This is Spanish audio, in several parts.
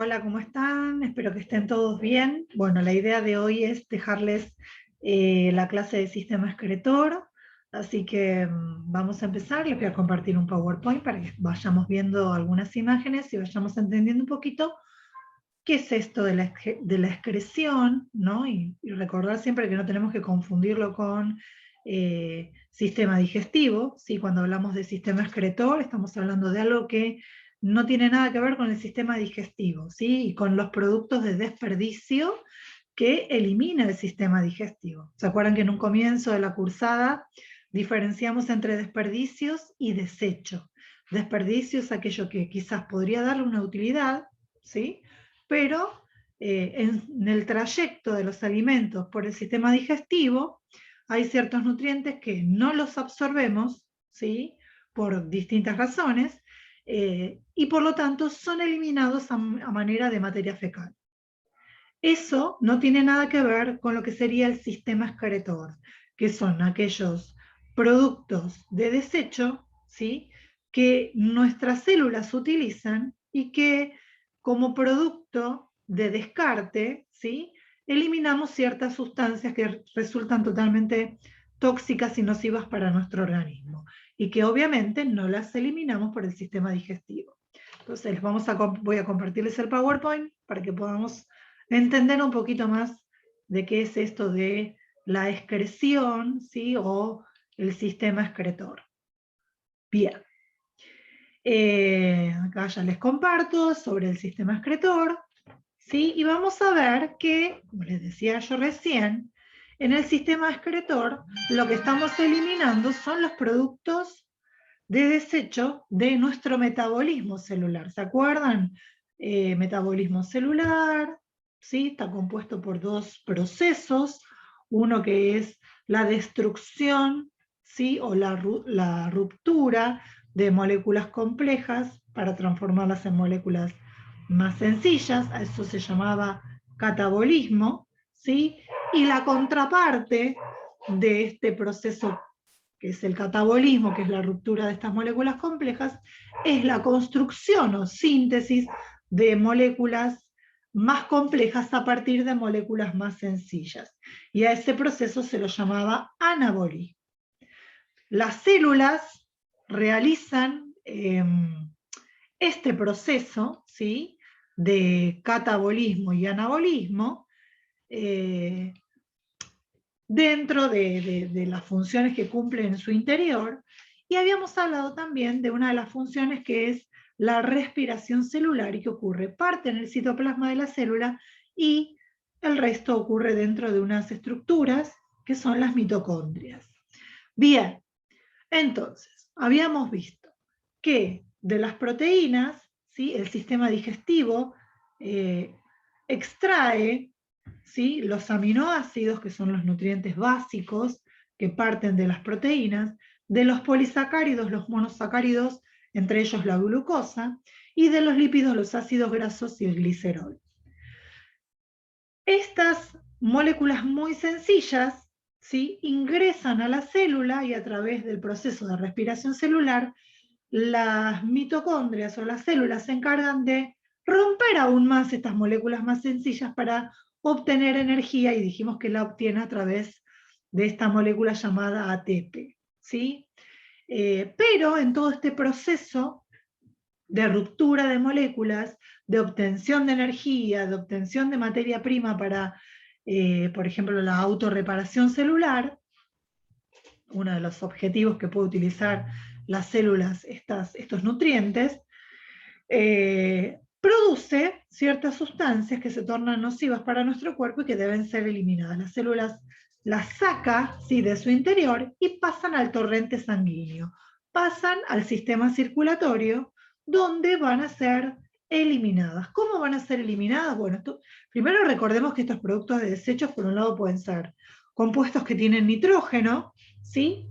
Hola, ¿cómo están? Espero que estén todos bien. Bueno, la idea de hoy es dejarles la clase de sistema excretor, así que vamos a empezar. Les voy a compartir un PowerPoint para que vayamos viendo algunas imágenes y vayamos entendiendo un poquito qué es esto de la excreción, ¿no? Y recordar siempre que no tenemos que confundirlo con sistema digestivo, ¿sí? Cuando hablamos de sistema excretor estamos hablando de algo que no tiene nada que ver con el sistema digestivo, ¿sí? Y con los productos de desperdicio que elimina el sistema digestivo. ¿Se acuerdan que en un comienzo de la cursada diferenciamos entre desperdicios y desecho? Desperdicio es aquello que quizás podría darle una utilidad, ¿sí? Pero en el trayecto de los alimentos por el sistema digestivo hay ciertos nutrientes que no los absorbemos, ¿sí? Por distintas razones, y por lo tanto son eliminados a manera de materia fecal. Eso no tiene nada que ver con lo que sería el sistema excretor, que son aquellos productos de desecho, ¿sí? Que nuestras células utilizan y que como producto de descarte, ¿sí? Eliminamos ciertas sustancias que resultan totalmente tóxicas y nocivas para nuestro organismo y que obviamente no las eliminamos por el sistema digestivo. Entonces voy a compartirles el PowerPoint para que podamos entender un poquito más de qué es esto de la excreción, ¿sí? O el sistema excretor. Bien. Acá ya les comparto sobre el sistema excretor, ¿sí? Y vamos a ver que, como les decía yo recién, en el sistema excretor lo que estamos eliminando son los productos de desecho de nuestro metabolismo celular. ¿Se acuerdan? Metabolismo celular, ¿sí? Está compuesto por dos procesos, uno que es la destrucción, ¿sí? O la ruptura de moléculas complejas para transformarlas en moléculas más sencillas, a eso se llamaba catabolismo, ¿sí? Y la contraparte de este proceso, que es el catabolismo, que es la ruptura de estas moléculas complejas, es la construcción o síntesis de moléculas más complejas a partir de moléculas más sencillas. Y a ese proceso se lo llamaba anabolismo. Las células realizan este proceso, ¿sí? De catabolismo y anabolismo dentro de las funciones que cumplen en su interior, y habíamos hablado también de una de las funciones que es la respiración celular, y que ocurre parte en el citoplasma de la célula y el resto ocurre dentro de unas estructuras que son las mitocondrias. Bien, entonces, habíamos visto que de las proteínas, ¿sí? El sistema digestivo extrae, ¿sí? Los aminoácidos, que son los nutrientes básicos que parten de las proteínas, de los polisacáridos, los monosacáridos, entre ellos la glucosa, y de los lípidos, los ácidos grasos y el glicerol. Estas moléculas muy sencillas, ¿sí? Ingresan a la célula y a través del proceso de respiración celular, las mitocondrias o las células se encargan de romper aún más estas moléculas más sencillas para obtener energía, y dijimos que la obtiene a través de esta molécula llamada ATP, ¿sí? Pero en todo este proceso de ruptura de moléculas, de obtención de energía, de obtención de materia prima para, por ejemplo, la autorreparación celular, uno de los objetivos que puede utilizar las células estos nutrientes, produce ciertas sustancias que se tornan nocivas para nuestro cuerpo y que deben ser eliminadas. Las células las saca, ¿sí? De su interior y pasan al torrente sanguíneo, pasan al sistema circulatorio, donde van a ser eliminadas. ¿Cómo van a ser eliminadas? Bueno, primero recordemos que estos productos de desechos, por un lado, pueden ser compuestos que tienen nitrógeno, ¿sí?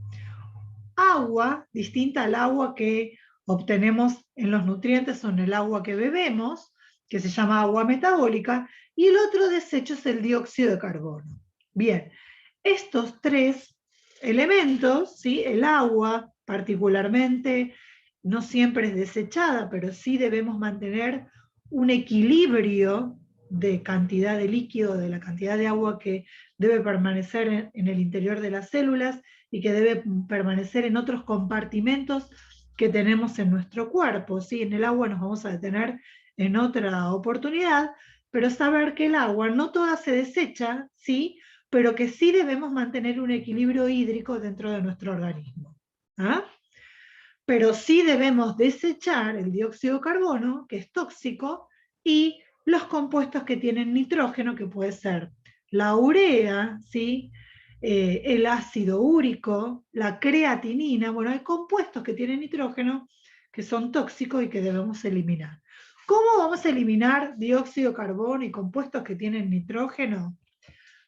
Agua, distinta al agua que obtenemos en los nutrientes o en el agua que bebemos, que se llama agua metabólica, y el otro desecho es el dióxido de carbono. Bien, estos tres elementos, ¿sí? El agua particularmente no siempre es desechada, pero sí debemos mantener un equilibrio de cantidad de líquido, de la cantidad de agua que debe permanecer en el interior de las células y que debe permanecer en otros compartimentos que tenemos en nuestro cuerpo. ¿Sí? En el agua nos vamos a detener en otra oportunidad, pero saber que el agua no toda se desecha, ¿sí? Pero que sí debemos mantener un equilibrio hídrico dentro de nuestro organismo. ¿Ah? Pero sí debemos desechar el dióxido de carbono, que es tóxico, y los compuestos que tienen nitrógeno, que puede ser la urea, ¿sí? El ácido úrico, la creatinina. Bueno, hay compuestos que tienen nitrógeno que son tóxicos y que debemos eliminar. ¿Cómo vamos a eliminar dióxido de carbono y compuestos que tienen nitrógeno?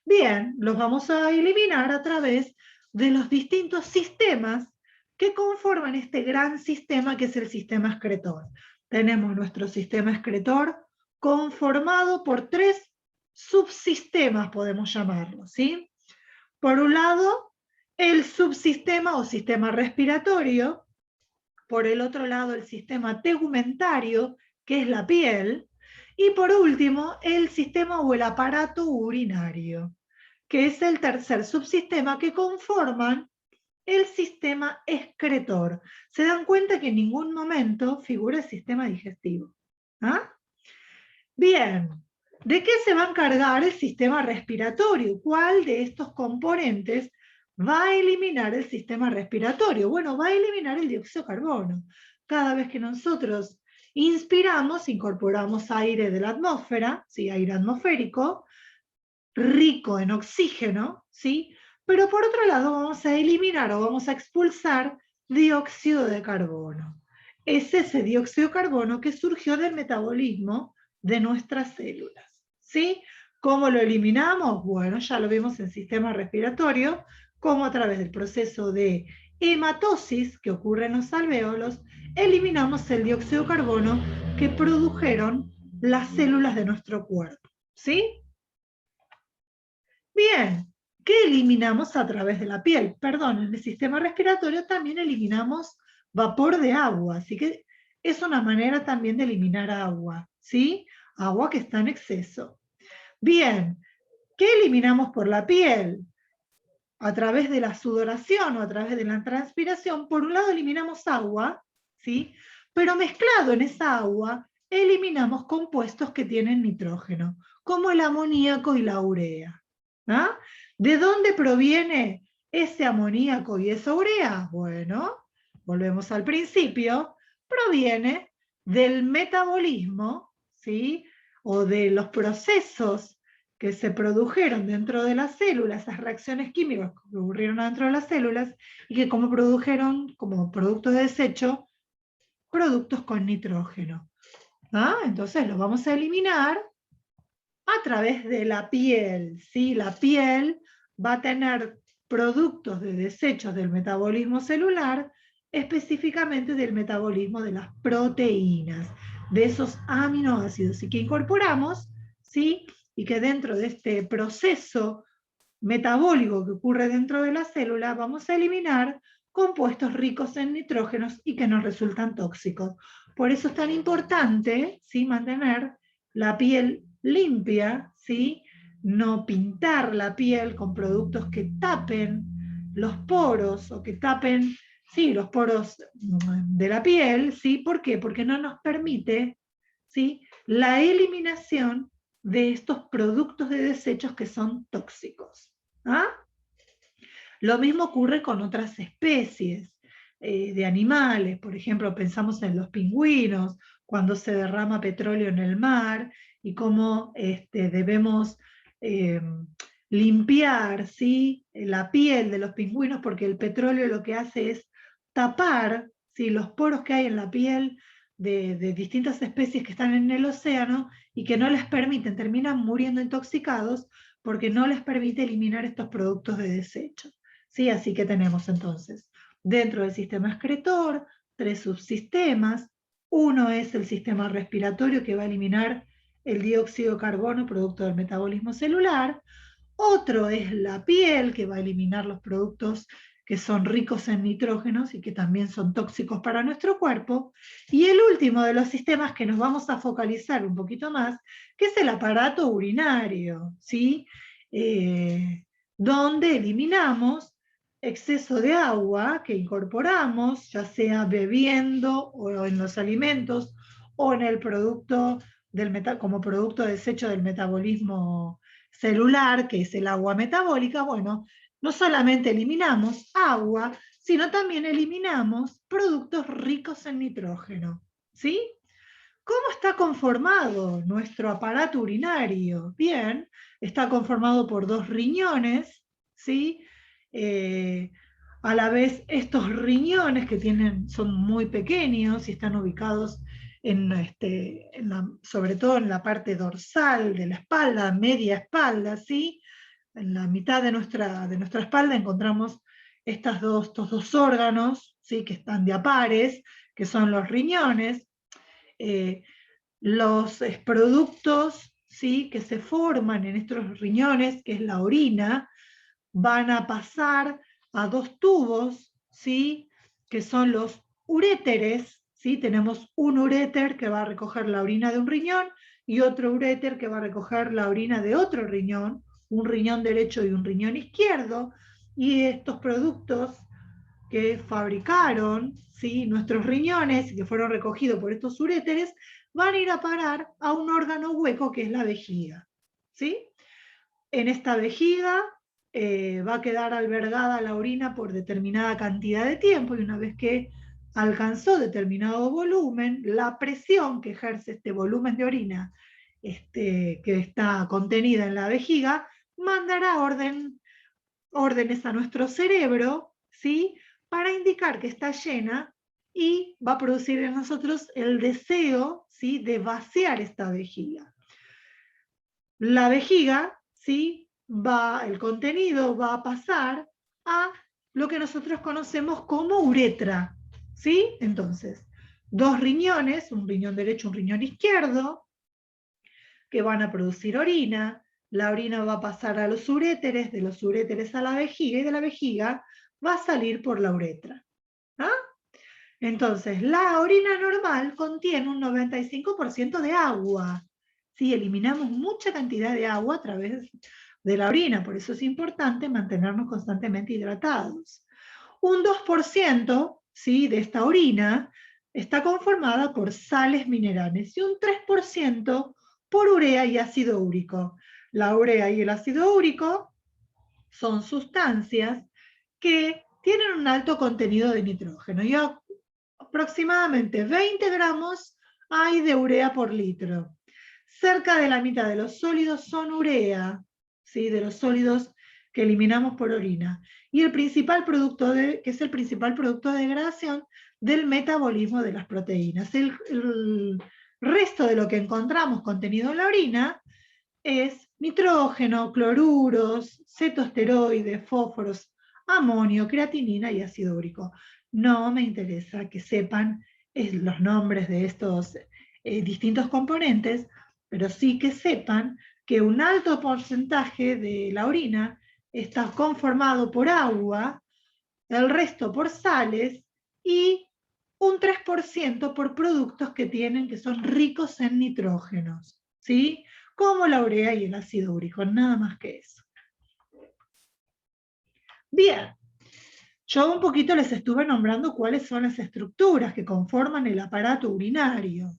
Bien, los vamos a eliminar a través de los distintos sistemas que conforman este gran sistema que es el sistema excretor. Tenemos nuestro sistema excretor conformado por 3 subsistemas, podemos llamarlo, ¿sí? Por un lado, el subsistema o sistema respiratorio, por el otro lado, el sistema tegumentario, que es la piel, y por último, el sistema o el aparato urinario, que es el tercer subsistema que conforman el sistema excretor. Se dan cuenta que en ningún momento figura el sistema digestivo. ¿Ah? Bien, ¿de qué se va a encargar el sistema respiratorio? ¿Cuál de estos componentes va a eliminar el sistema respiratorio? Bueno, va a eliminar el dióxido de carbono. Cada vez que nosotros inspiramos, incorporamos aire de la atmósfera, ¿sí? Aire atmosférico, rico en oxígeno, ¿sí? Pero por otro lado vamos a eliminar o vamos a expulsar dióxido de carbono. Es ese dióxido de carbono que surgió del metabolismo de nuestras células, ¿sí? ¿Cómo lo eliminamos? Bueno, ya lo vimos en sistema respiratorio, como a través del proceso de hematosis que ocurre en los alvéolos, eliminamos el dióxido de carbono que produjeron las células de nuestro cuerpo, ¿sí? Bien, ¿qué eliminamos a través de la piel? Perdón, en el sistema respiratorio también eliminamos vapor de agua, así que es una manera también de eliminar agua, ¿sí? Agua que está en exceso. Bien, ¿qué eliminamos por la piel? A través de la sudoración o a través de la transpiración, por un lado eliminamos agua, ¿sí? Pero mezclado en esa agua, eliminamos compuestos que tienen nitrógeno, como el amoníaco y la urea. ¿Ah? ¿De dónde proviene ese amoníaco y esa urea? Bueno, volvemos al principio, proviene del metabolismo, ¿sí? O de los procesos que se produjeron dentro de las células, esas reacciones químicas que ocurrieron dentro de las células y que como produjeron, como productos de desecho, productos con nitrógeno. ¿Ah? Entonces los vamos a eliminar a través de la piel, ¿sí? La piel va a tener productos de desechos del metabolismo celular, específicamente del metabolismo de las proteínas, de esos aminoácidos, y que incorporamos, ¿sí? Y que dentro de este proceso metabólico que ocurre dentro de la célula, vamos a eliminar compuestos ricos en nitrógenos y que nos resultan tóxicos. Por eso es tan importante, ¿sí? Mantener la piel limpia, ¿sí? No pintar la piel con productos que tapen los poros o que tapen, ¿sí? Los poros de la piel, ¿sí? ¿Por qué? Porque no nos permite, ¿sí? La eliminación de estos productos de desechos que son tóxicos. ¿Ah? Lo mismo ocurre con otras especies de animales, por ejemplo, pensamos en los pingüinos, cuando se derrama petróleo en el mar, y cómo debemos limpiar, ¿sí? La piel de los pingüinos, porque el petróleo lo que hace es tapar, ¿sí? Los poros que hay en la piel de distintas especies que están en el océano y que no les permiten, terminan muriendo intoxicados porque no les permite eliminar estos productos de desecho. ¿Sí? Así que tenemos entonces, dentro del sistema excretor, 3 subsistemas. Uno es el sistema respiratorio, que va a eliminar el dióxido de carbono producto del metabolismo celular. Otro es la piel, que va a eliminar los productos que son ricos en nitrógenos y que también son tóxicos para nuestro cuerpo. Y el último de los sistemas que nos vamos a focalizar un poquito más, que es el aparato urinario, ¿sí? Donde eliminamos exceso de agua que incorporamos, ya sea bebiendo o en los alimentos o en el producto como producto desecho del metabolismo celular, que es el agua metabólica. Bueno, no solamente eliminamos agua, sino también eliminamos productos ricos en nitrógeno, ¿sí? ¿Cómo está conformado nuestro aparato urinario? Bien, está conformado por 2 riñones, ¿sí? A la vez, estos riñones que son muy pequeños y están ubicados sobre todo en la parte dorsal de la espalda, media espalda, ¿sí? En la mitad de nuestra espalda encontramos estos dos órganos, ¿sí? Que están de a pares, que son los riñones. Los productos, ¿sí? Que se forman en estos riñones, que es la orina, van a pasar a 2 tubos, ¿sí? Que son los uréteres, ¿sí? Tenemos un uréter que va a recoger la orina de un riñón y otro uréter que va a recoger la orina de otro riñón, un riñón derecho y un riñón izquierdo, y estos productos que fabricaron, ¿sí? Nuestros riñones, que fueron recogidos por estos uréteres, van a ir a parar a un órgano hueco que es la vejiga, ¿sí? En esta vejiga va a quedar albergada la orina por determinada cantidad de tiempo, y una vez que alcanzó determinado volumen, la presión que ejerce este volumen de orina que está contenida en la vejiga mandará órdenes a nuestro cerebro, ¿sí? Para indicar que está llena, y va a producir en nosotros el deseo, ¿sí? De vaciar esta vejiga. La vejiga, ¿sí? El contenido va a pasar a lo que nosotros conocemos como uretra, ¿sí? Entonces, 2 riñones, un riñón derecho, un riñón izquierdo, que van a producir orina. La orina va a pasar a los uréteres, de los uréteres a la vejiga, y de la vejiga va a salir por la uretra. ¿Ah? Entonces, la orina normal contiene un 95% de agua. Sí, eliminamos mucha cantidad de agua a través de la orina, por eso es importante mantenernos constantemente hidratados. Un 2%, ¿sí? De esta orina está conformada por sales minerales y un 3% por urea y ácido úrico. La urea y el ácido úrico son sustancias que tienen un alto contenido de nitrógeno, y aproximadamente 20 gramos hay de urea por litro. Cerca de la mitad de los sólidos son urea, ¿sí? De los sólidos que eliminamos por orina. Y el principal producto que es el principal producto de degradación del metabolismo de las proteínas. El resto de lo que encontramos contenido en la orina es nitrógeno, cloruros, cetoesteroides, fósforos, amonio, creatinina y ácido úrico. No me interesa que sepan los nombres de estos distintos componentes, pero sí que sepan que un alto porcentaje de la orina está conformado por agua, el resto por sales y un 3% por productos que son ricos en nitrógenos, ¿sí? Como la urea y el ácido úrico, nada más que eso. Bien, yo un poquito les estuve nombrando cuáles son las estructuras que conforman el aparato urinario.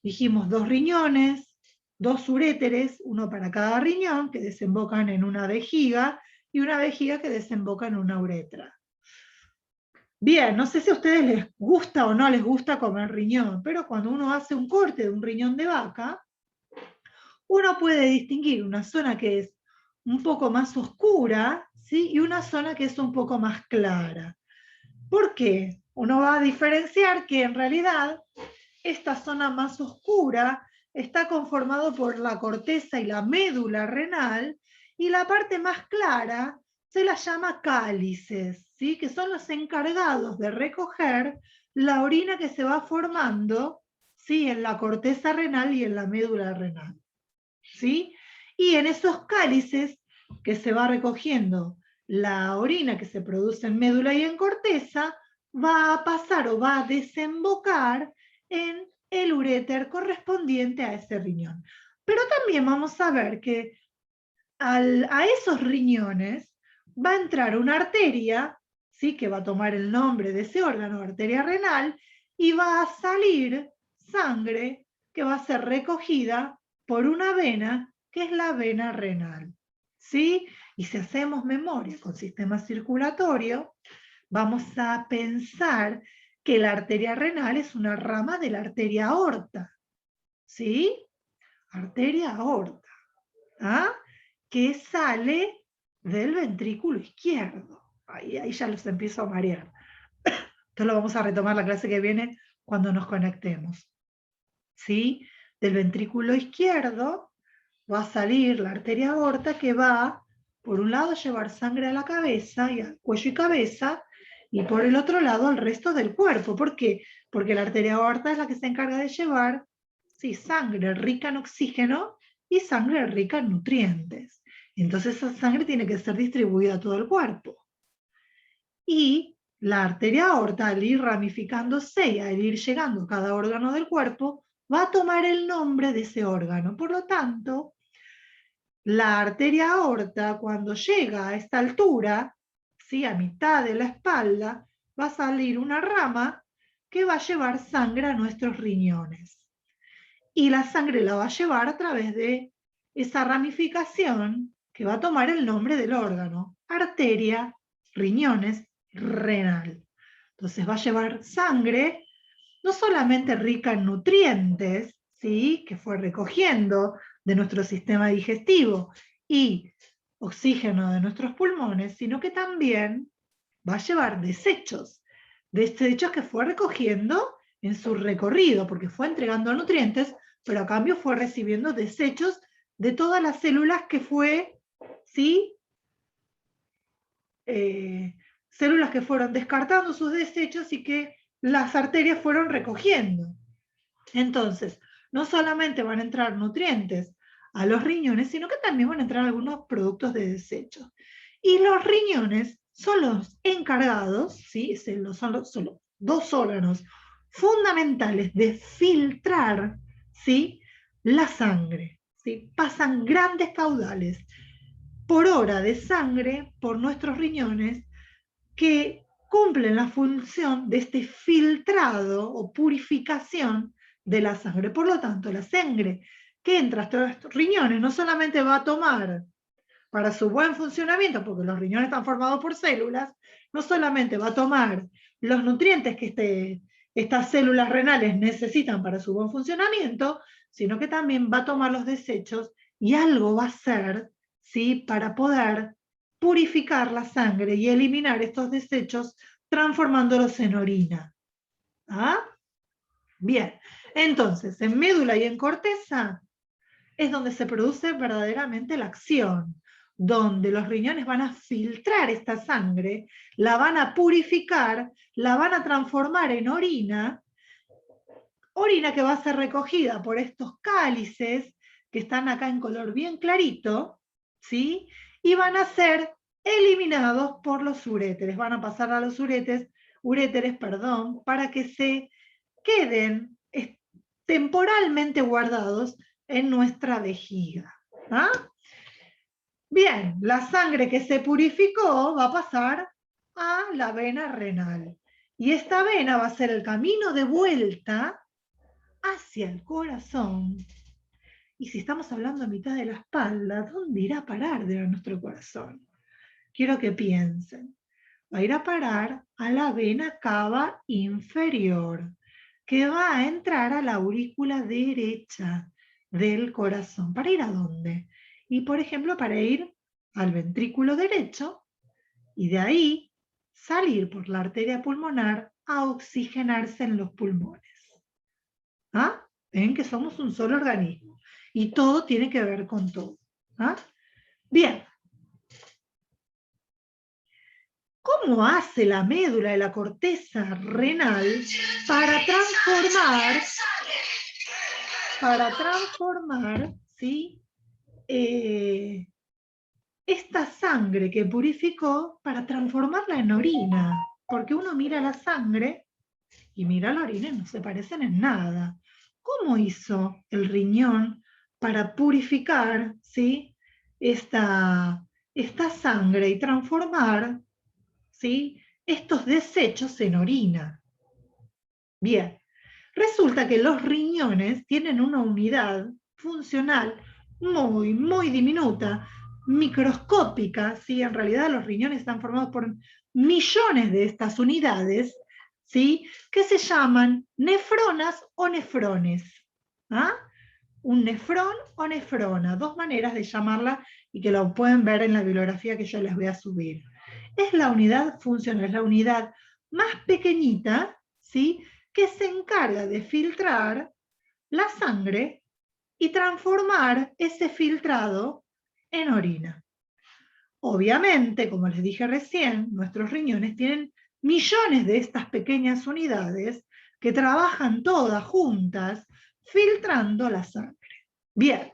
Dijimos 2 riñones, 2 uréteres, uno para cada riñón, que desembocan en una vejiga, y una vejiga que desemboca en una uretra. Bien, no sé si a ustedes les gusta o no les gusta comer riñón, pero cuando uno hace un corte de un riñón de vaca, uno puede distinguir una zona que es un poco más oscura, ¿sí? Y una zona que es un poco más clara. ¿Por qué? Uno va a diferenciar que en realidad esta zona más oscura está conformado por la corteza y la médula renal, y la parte más clara se la llama cálices, ¿sí? Que son los encargados de recoger la orina que se va formando, ¿sí? En la corteza renal y en la médula renal, ¿sí? Y en esos cálices que se va recogiendo la orina que se produce en médula y en corteza va a pasar o va a desembocar en el uréter correspondiente a ese riñón. Pero también vamos a ver que a esos riñones va a entrar una arteria, ¿sí? Que va a tomar el nombre de ese órgano, arteria renal, y va a salir sangre que va a ser recogida por una vena, que es la vena renal. ¿Sí? Y si hacemos memoria con sistema circulatorio, vamos a pensar que la arteria renal es una rama de la arteria aorta. ¿Sí? Arteria aorta. ¿Ah? Que sale del ventrículo izquierdo. Ahí ya los empiezo a marear. Esto lo vamos a retomar la clase que viene cuando nos conectemos. ¿Sí? Del ventrículo izquierdo va a salir la arteria aorta que va, por un lado, a llevar sangre a la cabeza, y al cuello y cabeza, y por el otro lado al resto del cuerpo. ¿Por qué? Porque la arteria aorta es la que se encarga de llevar, sí, sangre rica en oxígeno y sangre rica en nutrientes. Entonces esa sangre tiene que ser distribuida a todo el cuerpo. Y la arteria aorta, al ir ramificándose y al ir llegando a cada órgano del cuerpo, va a tomar el nombre de ese órgano. Por lo tanto, la arteria aorta, cuando llega a esta altura, ¿sí? A mitad de la espalda, va a salir una rama que va a llevar sangre a nuestros riñones. Y la sangre la va a llevar a través de esa ramificación que va a tomar el nombre del órgano, arteria, riñones, renal. Entonces va a llevar sangre no solamente rica en nutrientes, ¿sí? Que fue recogiendo de nuestro sistema digestivo y oxígeno de nuestros pulmones, sino que también va a llevar desechos que fue recogiendo en su recorrido, porque fue entregando nutrientes, pero a cambio fue recibiendo desechos de todas las células que fue, ¿sí? Células que fueron descartando sus desechos y que las arterias fueron recogiendo. Entonces, no solamente van a entrar nutrientes a los riñones, sino que también van a entrar algunos productos de desecho. Y los riñones son los encargados, ¿sí? Son los dos órganos fundamentales de filtrar, ¿sí? La sangre. ¿Sí? Pasan grandes caudales por hora de sangre por nuestros riñones que cumplen la función de este filtrado o purificación de la sangre. Por lo tanto, la sangre que entra a estos riñones no solamente va a tomar para su buen funcionamiento, porque los riñones están formados por células, no solamente va a tomar los nutrientes que estas células renales necesitan para su buen funcionamiento, sino que también va a tomar los desechos y algo va a hacer, ¿sí? Para poder purificar la sangre y eliminar estos desechos transformándolos en orina. ¿Ah? Bien, entonces en médula y en corteza es donde se produce verdaderamente la acción, donde los riñones van a filtrar esta sangre, la van a purificar, la van a transformar en orina, orina que va a ser recogida por estos cálices que están acá en color bien clarito, ¿sí? Y van a ser eliminados por los uréteres, van a pasar a los uréteres, para que se queden temporalmente guardados en nuestra vejiga. ¿Ah? Bien, la sangre que se purificó va a pasar a la vena renal. Y esta vena va a ser el camino de vuelta hacia el corazón. Y si estamos hablando a mitad de la espalda, ¿dónde irá a parar de nuestro corazón? Quiero que piensen. Va a ir a parar a la vena cava inferior, que va a entrar a la aurícula derecha del corazón. ¿Para ir a dónde? Y por ejemplo, para ir al ventrículo derecho y de ahí salir por la arteria pulmonar a oxigenarse en los pulmones. ¿Ah? Ven que somos un solo organismo y todo tiene que ver con todo. ¿Ah? Bien. ¿Cómo hace la médula y la corteza renal para transformar, ¿sí? esta sangre que purificó para transformarla en orina. Porque uno mira la sangre y mira la orina y no se parecen en nada. ¿Cómo hizo el riñón para purificar, ¿sí?, esta sangre y transformar, ¿sí?, estos desechos en orina? Bien, resulta que los riñones tienen una unidad funcional muy, muy diminuta, microscópica, ¿sí? En realidad los riñones están formados por millones de estas unidades, ¿sí?, que se llaman nefronas o nefrones. ¿Ah? Un nefrón o nefrona, dos maneras de llamarla y que lo pueden ver en la bibliografía que yo les voy a subir. Es la unidad funcional, es la unidad más pequeñita, ¿sí?, que se encarga de filtrar la sangre y transformar ese filtrado en orina. Obviamente, como les dije recién, nuestros riñones tienen millones de estas pequeñas unidades que trabajan todas juntas filtrando la sangre. Bien,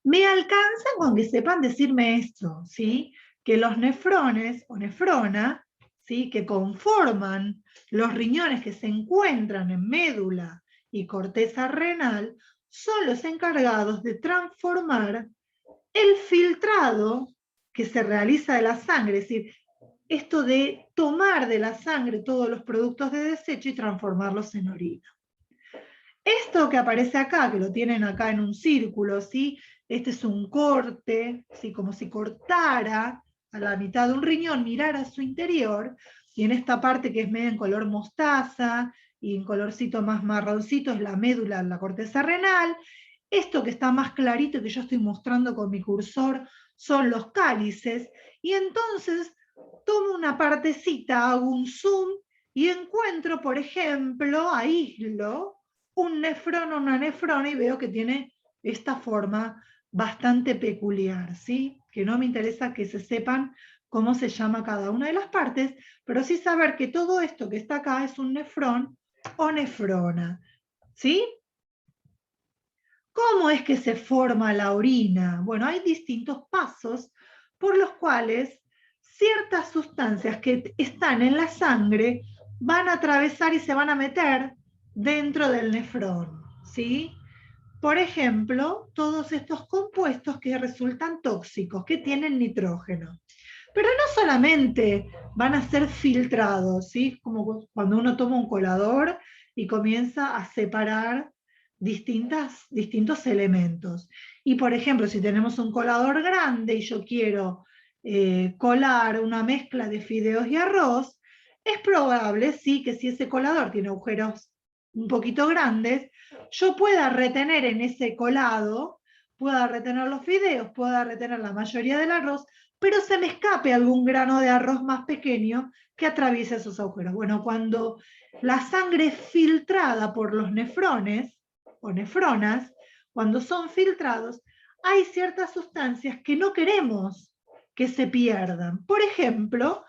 me alcanza con que sepan decirme esto, ¿sí? Que los nefrones o nefrona, ¿sí?, que conforman los riñones que se encuentran en médula y corteza renal, son los encargados de transformar el filtrado que se realiza de la sangre, es decir, esto de tomar de la sangre todos los productos de desecho y transformarlos en orina. Esto que aparece acá, que lo tienen acá en un círculo, ¿sí? Este es un corte, ¿sí?, como si cortara a la mitad de un riñón, mirara su interior, y en esta parte que es medio en color mostaza y en colorcito más marroncito es la médula, la corteza renal. Esto que está más clarito que yo estoy mostrando con mi cursor son los cálices, y entonces tomo una partecita, hago un zoom y encuentro, por ejemplo, aíslo un nefrón o una nefrona y veo que tiene esta forma bastante peculiar, ¿sí? Que no me interesa que se sepan cómo se llama cada una de las partes, pero sí saber que todo esto que está acá es un nefrón o nefrona, ¿sí? ¿Cómo es que se forma la orina? Bueno, hay distintos pasos por los cuales ciertas sustancias que están en la sangre van a atravesar y se van a meter dentro del nefrón, ¿sí? Por ejemplo, todos estos compuestos que resultan tóxicos, que tienen nitrógeno. Pero no solamente van a ser filtrados, ¿sí? Como cuando uno toma un colador y comienza a separar distintos elementos. Y por ejemplo, si tenemos un colador grande y yo quiero colar una mezcla de fideos y arroz, es probable, sí, que si ese colador tiene agujeros un poquito grandes, yo pueda retener en ese colado, pueda retener los fideos, pueda retener la mayoría del arroz, pero se me escape algún grano de arroz más pequeño que atraviese esos agujeros. Bueno, cuando la sangre es filtrada por los nefrones o nefronas, cuando son filtrados, hay ciertas sustancias que no queremos que se pierdan. Por ejemplo,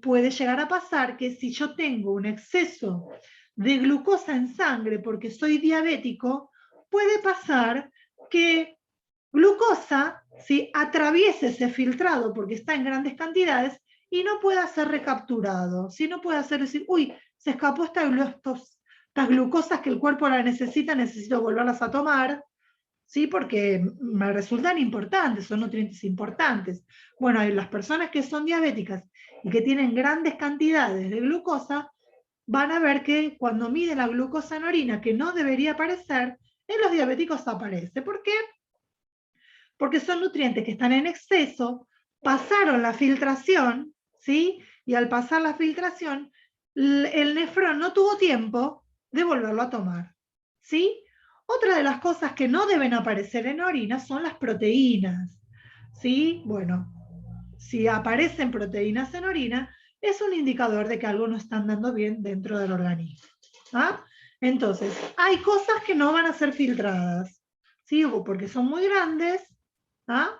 puede llegar a pasar que si yo tengo un exceso de glucosa en sangre porque soy diabético, puede pasar que glucosa, ¿sí?, atraviese ese filtrado porque está en grandes cantidades y no pueda ser recapturado. ¿Sí? No puede ser decir, uy, se escapó estas glucosas que el cuerpo la necesita, necesito volverlas a tomar, ¿sí?, porque me resultan importantes, son nutrientes importantes. Bueno, hay las personas que son diabéticas y que tienen grandes cantidades de glucosa, van a ver que cuando miden la glucosa en orina, que no debería aparecer, en los diabéticos aparece. ¿Por qué? Porque son nutrientes que están en exceso, pasaron la filtración, ¿sí? Y al pasar la filtración, el nefrón no tuvo tiempo de volverlo a tomar, ¿sí? Otra de las cosas que no deben aparecer en orina son las proteínas, ¿sí? Bueno, si aparecen proteínas en orina, es un indicador de que algo no está andando bien dentro del organismo. ¿Ah? Entonces, hay cosas que no van a ser filtradas, ¿sí? O porque son muy grandes, ¿ah?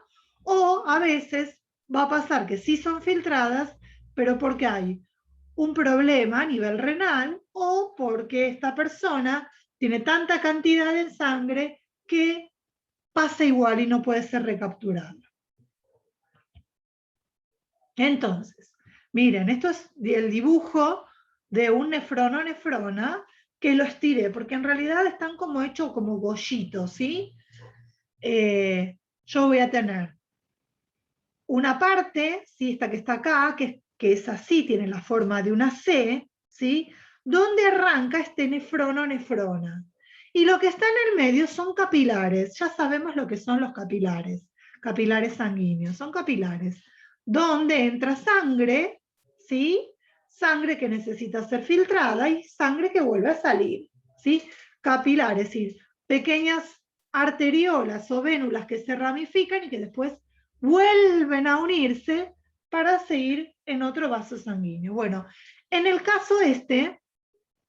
O a veces va a pasar que sí son filtradas, pero porque hay un problema a nivel renal o porque esta persona tiene tanta cantidad en sangre que pasa igual y no puede ser recapturada. Entonces, miren, esto es el dibujo de un nefrón o nefrona que lo estiré, porque en realidad están como hechos como bollitos, ¿sí? Yo voy a tener una parte, ¿sí? Esta que está acá, que es así, tiene la forma de una C, ¿sí? Donde arranca este nefrón o nefrona. Y lo que está en el medio son capilares. Ya sabemos lo que son los capilares. Capilares sanguíneos, son capilares. Donde entra sangre, ¿sí? Sangre que necesita ser filtrada y sangre que vuelve a salir, ¿sí? Capilares, ¿sí? Pequeñas arteriolas o vénulas que se ramifican y que después vuelven a unirse para seguir en otro vaso sanguíneo. Bueno, en el caso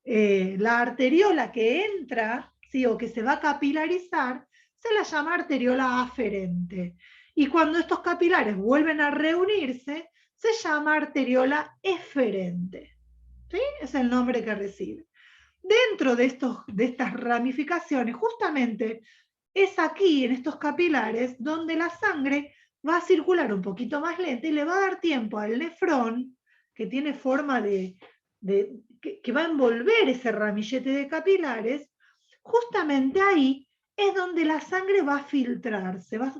la arteriola que entra, ¿sí? O que se va a capilarizar, se la llama arteriola aferente. Y cuando estos capilares vuelven a reunirse, se llama arteriola eferente. ¿Sí? Es el nombre que recibe. Dentro de estas ramificaciones, justamente es aquí, en estos capilares, donde la sangre va a circular un poquito más lenta y le va a dar tiempo al nefrón, que tiene forma que va a envolver ese ramillete de capilares, justamente ahí es donde la sangre va a filtrarse, va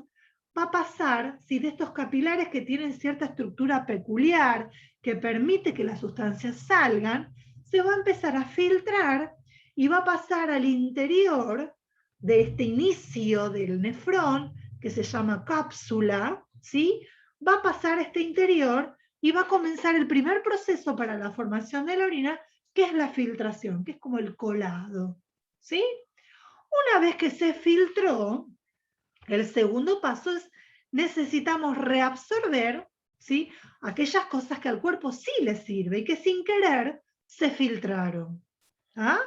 a pasar, si de estos capilares que tienen cierta estructura peculiar, que permite que las sustancias salgan, se va a empezar a filtrar y va a pasar al interior de este inicio del nefrón, que se llama cápsula, ¿sí? Va a pasar a este interior y va a comenzar el primer proceso para la formación de la orina, que es la filtración, que es como el colado, ¿sí? Una vez que se filtró, el segundo paso es necesitamos reabsorber, ¿sí? Aquellas cosas que al cuerpo sí le sirve y que sin querer se filtraron. ¿Ah?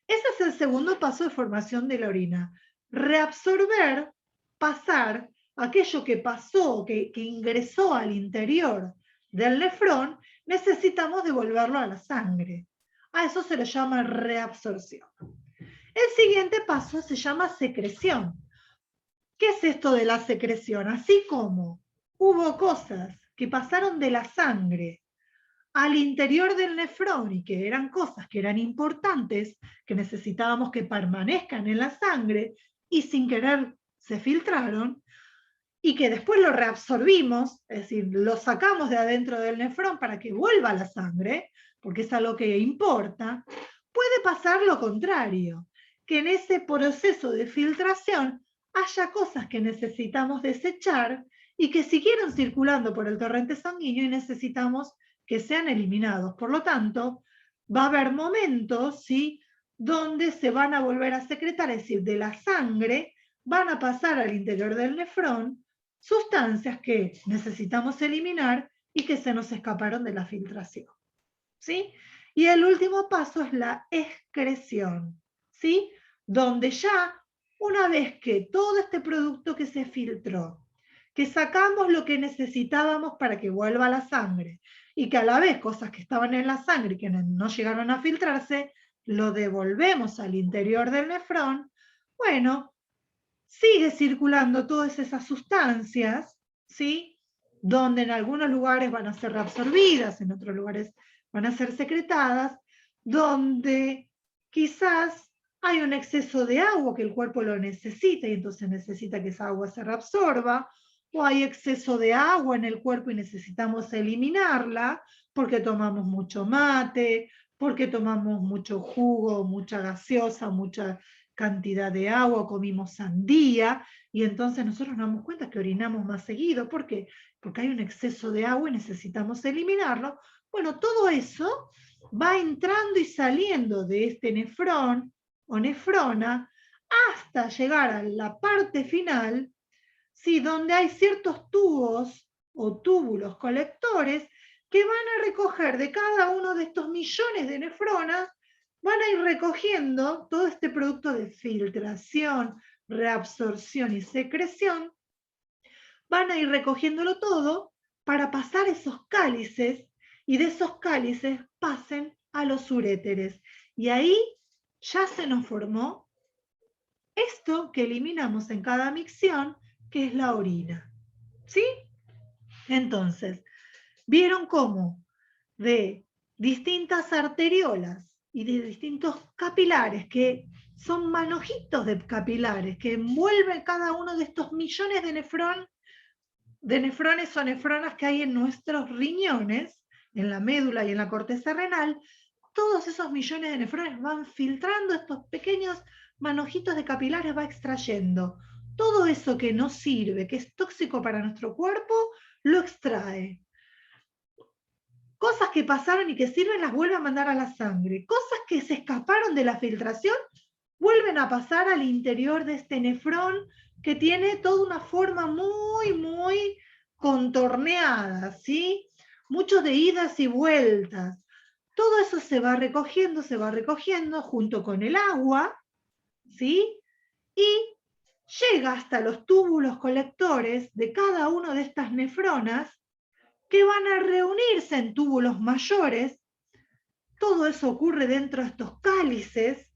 Ese es el segundo paso de formación de la orina. Reabsorber, pasar aquello que pasó, que ingresó al interior del nefrón, necesitamos devolverlo a la sangre. A eso se le llama reabsorción. El siguiente paso se llama secreción. ¿Qué es esto de la secreción? Así como hubo cosas que pasaron de la sangre al interior del nefrón y que eran cosas que eran importantes, que necesitábamos que permanezcan en la sangre y sin querer se filtraron, y que después lo reabsorbimos, es decir, lo sacamos de adentro del nefrón para que vuelva a la sangre, porque es algo que importa, puede pasar lo contrario, que en ese proceso de filtración haya cosas que necesitamos desechar y que siguieron circulando por el torrente sanguíneo y necesitamos que sean eliminados. Por lo tanto, va a haber momentos, ¿sí?, donde se van a volver a secretar, es decir, de la sangre van a pasar al interior del nefrón sustancias que necesitamos eliminar y que se nos escaparon de la filtración, ¿sí? Y el último paso es la excreción, ¿sí? Donde ya, una vez que todo este producto que se filtró, que sacamos lo que necesitábamos para que vuelva a la sangre, y que a la vez cosas que estaban en la sangre y que no llegaron a filtrarse, lo devolvemos al interior del nefrón, bueno, sigue circulando todas esas sustancias, ¿sí? Donde en algunos lugares van a ser reabsorbidas, en otros lugares van a ser secretadas, donde quizás hay un exceso de agua que el cuerpo lo necesita y entonces necesita que esa agua se reabsorba, o hay exceso de agua en el cuerpo y necesitamos eliminarla porque tomamos mucho mate, porque tomamos mucho jugo, mucha gaseosa, mucha cantidad de agua, comimos sandía, y entonces nosotros nos damos cuenta que orinamos más seguido. ¿Por qué? Porque hay un exceso de agua y necesitamos eliminarlo. Bueno, todo eso va entrando y saliendo de este nefrón o nefrona hasta llegar a la parte final, ¿sí?, donde hay ciertos tubos o túbulos colectores que van a recoger de cada uno de estos millones de nefronas, van a ir recogiendo todo este producto de filtración, reabsorción y secreción, van a ir recogiéndolo todo para pasar esos cálices y de esos cálices pasen a los uréteres. Y ahí ya se nos formó esto que eliminamos en cada micción, que es la orina. ¿Sí? Entonces, ¿Vieron cómo de distintas arteriolas y de distintos capilares, que son manojitos de capilares, que envuelven cada uno de estos millones de nefrones o nefronas que hay en nuestros riñones, en la médula y en la corteza renal? Todos esos millones de nefrones van filtrando estos pequeños manojitos de capilares, va extrayendo. Todo eso que no sirve, que es tóxico para nuestro cuerpo, lo extrae. Cosas que pasaron y que sirven las vuelve a mandar a la sangre. Cosas que se escaparon de la filtración vuelven a pasar al interior de este nefrón, que tiene toda una forma muy contorneada, ¿sí? Mucho de idas y vueltas. Todo eso se va recogiendo junto con el agua, ¿sí? Y llega hasta los túbulos colectores de cada una de estas nefronas, que van a reunirse en túbulos mayores. Todo eso ocurre dentro de estos cálices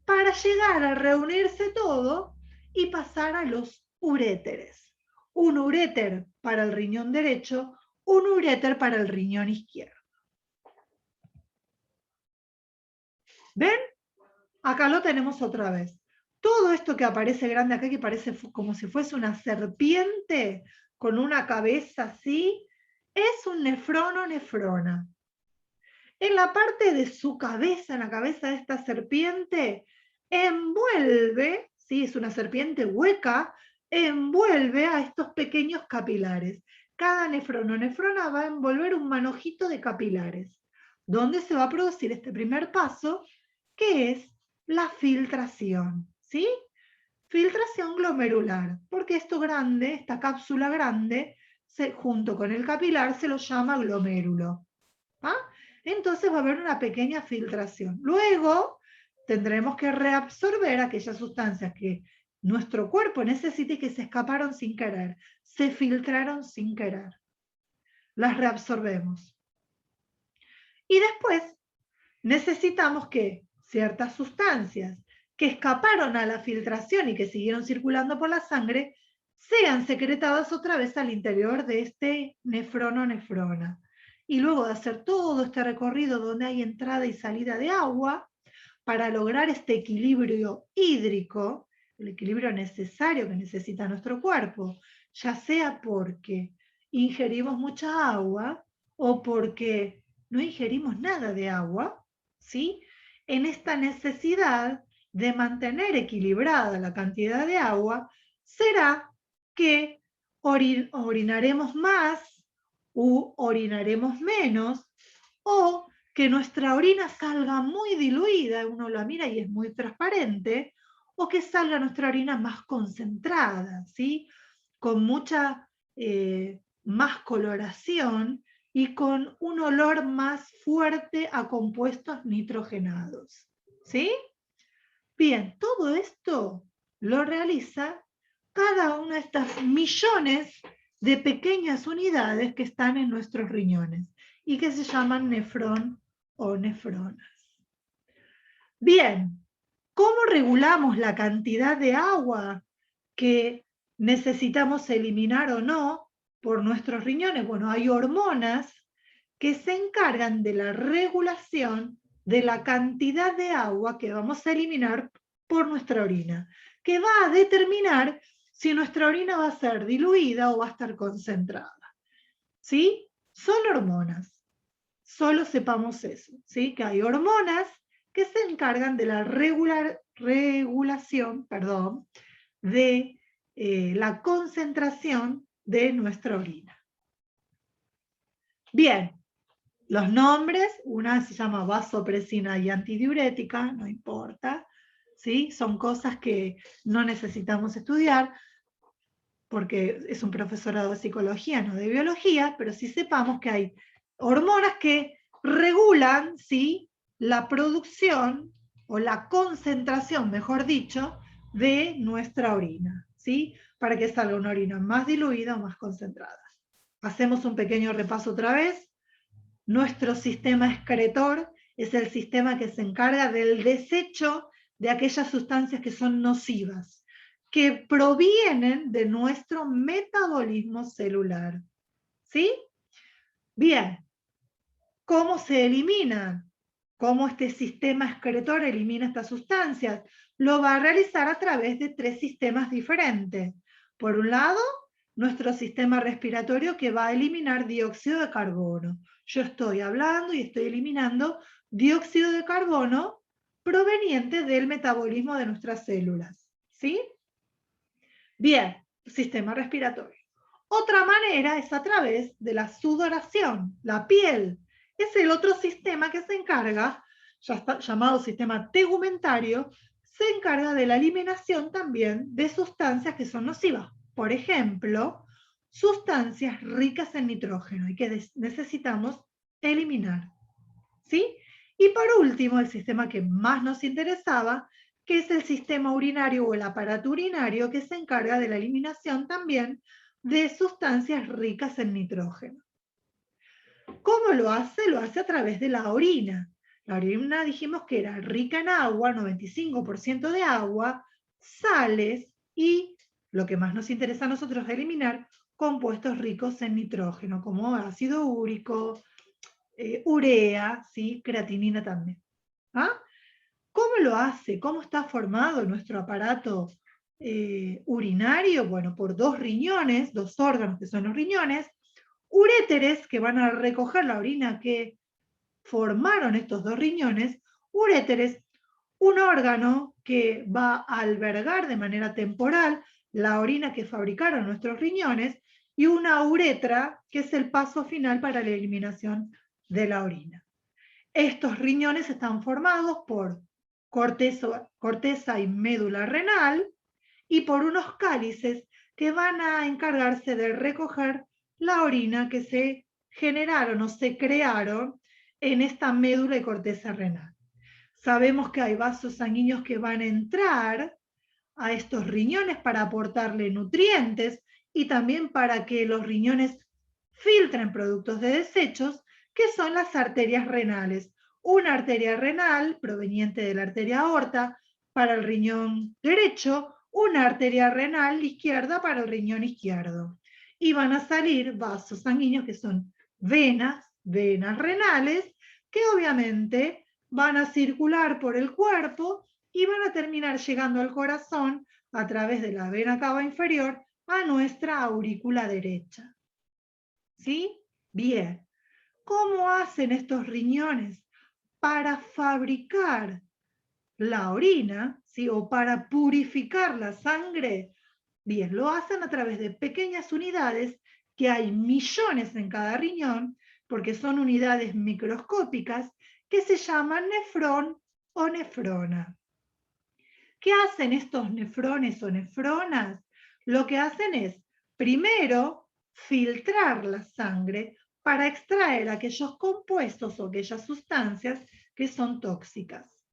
para llegar a reunirse todo y pasar a los uréteres. Un uréter para el riñón derecho, un uréter para el riñón izquierdo. ¿Ven? Acá lo tenemos otra vez. Todo esto que aparece grande acá, que parece como si fuese una serpiente con una cabeza así, es un nefrón o nefrona. En la parte de su cabeza, en la cabeza de esta serpiente, envuelve, ¿sí? Es una serpiente hueca, envuelve a estos pequeños capilares. Cada nefrón o nefrona va a envolver un manojito de capilares, donde se va a producir este primer paso, que es la filtración, ¿sí? Filtración glomerular, porque esto grande, esta cápsula grande, junto con el capilar, se lo llama glomérulo. ¿Ah? Entonces va a haber una pequeña filtración. Luego tendremos que reabsorber aquellas sustancias que nuestro cuerpo necesita y que se escaparon sin querer, se filtraron sin querer. Las reabsorbemos. Y después necesitamos que ciertas sustancias que escaparon a la filtración y que siguieron circulando por la sangre sean secretadas otra vez al interior de este nefrón o nefrona. Y luego de hacer todo este recorrido donde hay entrada y salida de agua, para lograr este equilibrio hídrico, el equilibrio necesario que necesita nuestro cuerpo, ya sea porque ingerimos mucha agua o porque no ingerimos nada de agua, ¿sí? En esta necesidad de mantener equilibrada la cantidad de agua, será que orinaremos más u orinaremos menos, o que nuestra orina salga muy diluida, uno la mira y es muy transparente, o que salga nuestra orina más concentrada, ¿sí? Con mucha más coloración y con un olor más fuerte a compuestos nitrogenados, ¿sí? Bien, todo esto lo realiza cada una de estas millones de pequeñas unidades que están en nuestros riñones y que se llaman nefrón o nefronas. Bien, ¿cómo regulamos la cantidad de agua que necesitamos eliminar o no por nuestros riñones? Bueno, hay hormonas que se encargan de la regulación de la cantidad de agua que vamos a eliminar por nuestra orina, que va a determinar si nuestra orina va a ser diluida o va a estar concentrada. ¿Sí? Son hormonas. Solo sepamos eso, ¿sí? Que hay hormonas que se encargan de la regulación de la concentración de nuestra orina. Bien, los nombres, una se llama vasopresina y antidiurética, no importa, ¿sí? Son cosas que no necesitamos estudiar porque es un profesorado de psicología, no de biología, pero sí sepamos que hay hormonas que regulan, ¿sí?, la producción o la concentración, mejor dicho, de nuestra orina, ¿sí?, para que salga una orina más diluida o más concentrada. Hacemos un pequeño repaso otra vez. Nuestro sistema excretor es el sistema que se encarga del desecho de aquellas sustancias que son nocivas, que provienen de nuestro metabolismo celular. ¿Sí? Bien, ¿cómo se eliminan? ¿Cómo este sistema excretor elimina estas sustancias? Lo va a realizar a través de 3 sistemas diferentes. Por un lado, nuestro sistema respiratorio que va a eliminar dióxido de carbono. Yo estoy hablando y estoy eliminando dióxido de carbono proveniente del metabolismo de nuestras células. ¿Sí? Bien, sistema respiratorio. Otra manera es a través de la sudoración, la piel. Es el otro sistema que se encarga, ya está llamado sistema tegumentario, se encarga de la eliminación también de sustancias que son nocivas. Por ejemplo, sustancias ricas en nitrógeno y que necesitamos eliminar. ¿Sí? Y por último, el sistema que más nos interesaba, que es el sistema urinario o el aparato urinario, que se encarga de la eliminación también de sustancias ricas en nitrógeno. ¿Cómo lo hace? Lo hace a través de la orina. La orina dijimos que era rica en agua, 95% de agua, sales y, lo que más nos interesa a nosotros eliminar, compuestos ricos en nitrógeno, como ácido úrico, urea, ¿sí? Creatinina también. ¿Ah? ¿Cómo lo hace? ¿Cómo está formado nuestro aparato urinario? Bueno, por 2 riñones, 2 órganos que son los riñones, uréteres que van a recoger la orina que formaron estos 2 riñones, uréteres, un órgano que va a albergar de manera temporal la orina que fabricaron nuestros riñones, y una uretra, que es el paso final para la eliminación de la orina. Estos riñones están formados por corteza y médula renal y por unos cálices que van a encargarse de recoger la orina que se generaron o se crearon en esta médula y corteza renal. Sabemos que hay vasos sanguíneos que van a entrar a estos riñones para aportarle nutrientes y también para que los riñones filtren productos de desechos, que son las arterias renales. Una arteria renal proveniente de la arteria aorta para el riñón derecho, una arteria renal izquierda para el riñón izquierdo. Y van a salir vasos sanguíneos que son venas renales, que obviamente van a circular por el cuerpo y van a terminar llegando al corazón a través de la vena cava inferior a nuestra aurícula derecha. ¿Sí? Bien. ¿Cómo hacen estos riñones para fabricar la orina, ¿sí? O para purificar la sangre? Bien, lo hacen a través de pequeñas unidades, que hay millones en cada riñón, porque son unidades microscópicas que se llaman nefrón o nefrona. ¿Qué hacen estos nefrones o nefronas? Lo que hacen es, primero, filtrar la sangre para extraer aquellos compuestos o aquellas sustancias que son tóxicas.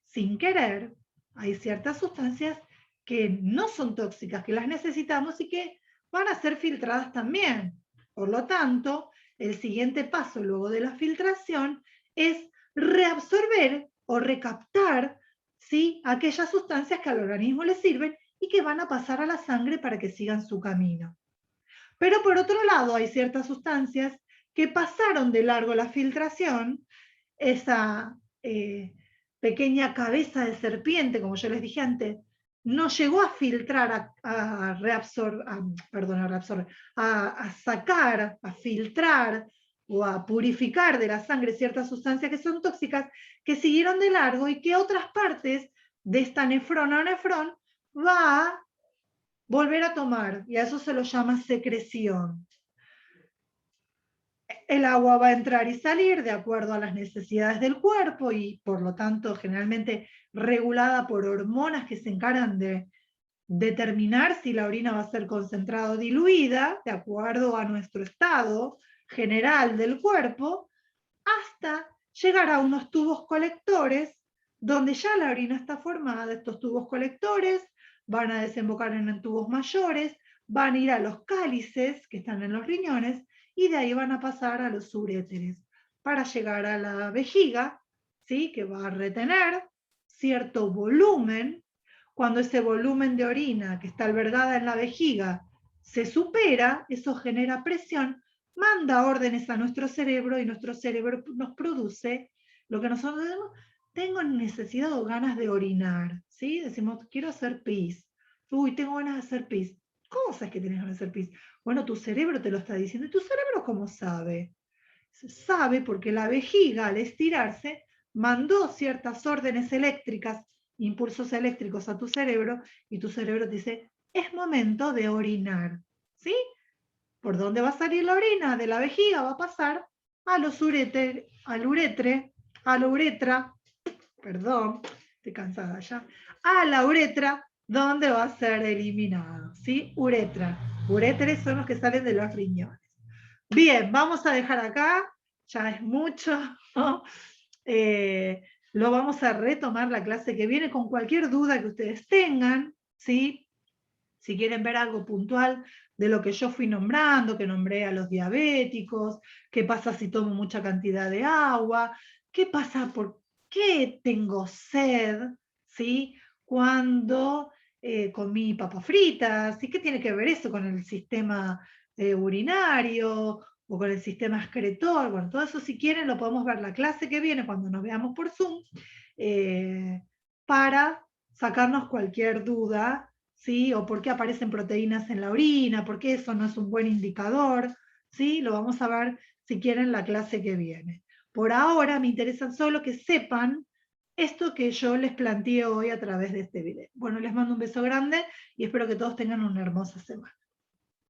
Sin querer, hay ciertas sustancias que no son tóxicas, que las necesitamos y que van a ser filtradas también. Por lo tanto, el siguiente paso luego de la filtración es reabsorber o recaptar, ¿sí?, aquellas sustancias que al organismo le sirven y que van a pasar a la sangre para que sigan su camino. Pero por otro lado, hay ciertas sustancias que pasaron de largo la filtración, esa pequeña cabeza de serpiente, como yo les dije antes, no llegó a filtrar, a sacar, a filtrar o a purificar de la sangre ciertas sustancias que son tóxicas, que siguieron de largo y que otras partes de esta nefrona o nefrón va a volver a tomar, y a eso se lo llama secreción. El agua va a entrar y salir de acuerdo a las necesidades del cuerpo y por lo tanto generalmente regulada por hormonas que se encargan de determinar si la orina va a ser concentrada o diluida de acuerdo a nuestro estado general del cuerpo, hasta llegar a unos tubos colectores donde ya la orina está formada. Estos tubos colectores van a desembocar en tubos mayores, van a ir a los cálices que están en los riñones y de ahí van a pasar a los uréteres para llegar a la vejiga, ¿sí?, que va a retener cierto volumen. Cuando ese volumen de orina que está albergada en la vejiga se supera, eso genera presión manda órdenes a nuestro cerebro y nuestro cerebro nos produce lo que nosotros decimos, tengo necesidad o ganas de orinar, ¿sí? Decimos, quiero hacer pis. Uy, tengo ganas de hacer pis. ¿Cómo sabes que tienes ganas de hacer pis? Bueno, tu cerebro te lo está diciendo. ¿Y tu cerebro cómo sabe? Sabe porque la vejiga al estirarse mandó ciertas órdenes eléctricas, impulsos eléctricos a tu cerebro y tu cerebro te dice, es momento de orinar, ¿sí? ¿Por dónde va a salir la orina? De la vejiga va a pasar a los a la uretra, perdón, estoy cansada ya, a la uretra, donde va a ser eliminado, ¿sí? Uretra. Uretres son los que salen de los riñones. Bien, vamos a dejar acá, ya es mucho, ¿no? Lo vamos a retomar la clase que viene con cualquier duda que ustedes tengan, ¿sí? Si quieren ver algo puntual de lo que yo fui nombrando, que nombré a los diabéticos, qué pasa si tomo mucha cantidad de agua, qué pasa, por qué tengo sed, ¿sí? Cuando comí papas fritas, ¿sí? ¿Qué tiene que ver eso con el sistema urinario o con el sistema excretor? Bueno, todo eso si quieren lo podemos ver la clase que viene cuando nos veamos por Zoom, para sacarnos cualquier duda, ¿sí? O por qué aparecen proteínas en la orina, por qué eso no es un buen indicador, ¿sí? Lo vamos a ver si quieren la clase que viene. Por ahora me interesa solo que sepan esto que yo les planteé hoy a través de este video. Bueno, les mando un beso grande y espero que todos tengan una hermosa semana.